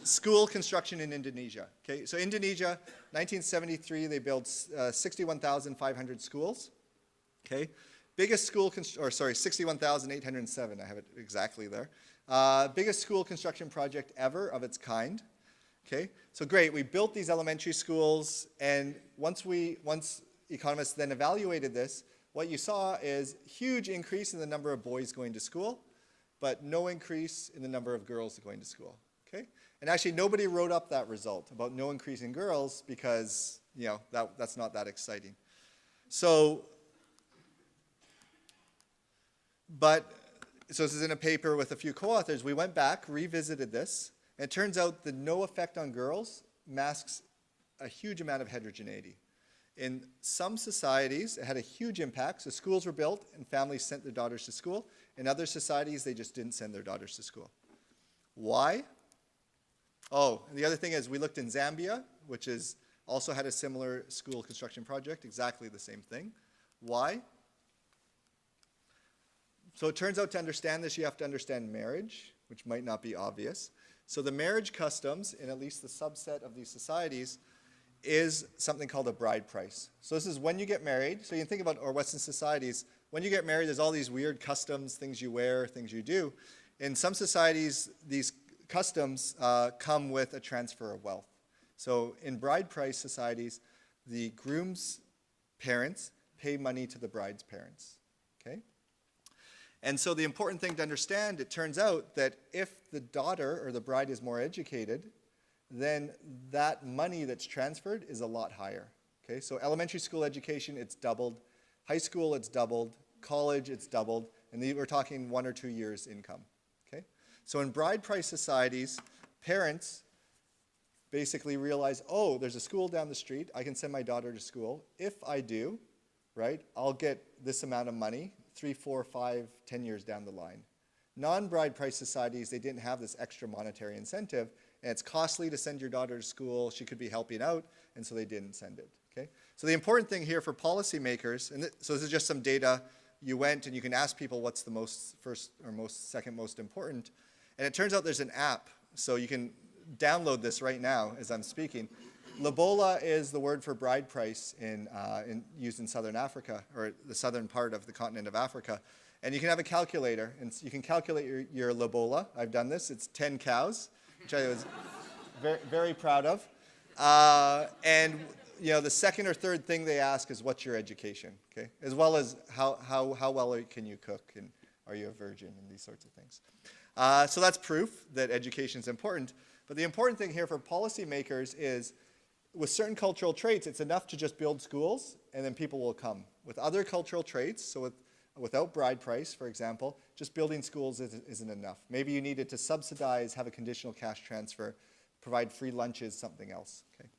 school construction in Indonesia. Okay, so Indonesia, 1973, they built 61,500 schools. Okay, biggest school, 61,807, I have it exactly there. Biggest school construction project ever of its kind. Okay, so great, we built these elementary schools, and once economists then evaluated this, what you saw is huge increase in the number of boys going to school, but no increase in the number of girls going to school. Okay, and actually nobody wrote up that result about no increase in girls because that's not that exciting. So this is in a paper with a few co-authors. We went back, revisited this, and it turns out the no effect on girls masks a huge amount of heterogeneity. In some societies, it had a huge impact. So schools were built and families sent their daughters to school. In other societies, they just didn't send their daughters to school. Why? Oh, and the other thing is we looked in Zambia, which also had a similar school construction project, exactly the same thing. Why? So it turns out to understand this, you have to understand marriage, which might not be obvious. So the marriage customs, in at least the subset of these societies, is something called a bride price. So this is when you get married. So you can think about our Western societies. When you get married, there's all these weird customs, things you wear, things you do. In some societies, these customs come with a transfer of wealth. So in bride price societies, the groom's parents pay money to the bride's parents. Okay? And so the important thing to understand, it turns out that if the daughter or the bride is more educated, then that money that's transferred is a lot higher. Okay? So elementary school education, it's doubled. High school, it's doubled. College, it's doubled. And we're talking 1 or 2 years income. Okay? So in bride price societies, parents basically realize, oh, there's a school down the street. I can send my daughter to school. If I do, right, I'll get this amount of money 3, 4, 5, 10 years down the line. Non-bride price societies, they didn't have this extra monetary incentive, and it's costly to send your daughter to school. She could be helping out, and so they didn't send it. Okay? So the important thing here for policymakers, and so this is just some data. You went and you can ask people what's the second most important, and it turns out there's an app, so you can download this right now as I'm speaking. Lobola is the word for bride price used in southern Africa, or the southern part of the continent of Africa. And you can have a calculator, and you can calculate your lobola. I've done this. It's 10 cows, which I was very, very proud of. And the second or third thing they ask is, what's your education? Okay? As well as how well can you cook, and are you a virgin, and these sorts of things. So that's proof that education is important. But the important thing here for policymakers is, with certain cultural traits, it's enough to just build schools, and then people will come. With other cultural traits, so without bride price, for example, just building schools isn't enough. Maybe you needed to subsidize, have a conditional cash transfer, provide free lunches, something else. Okay?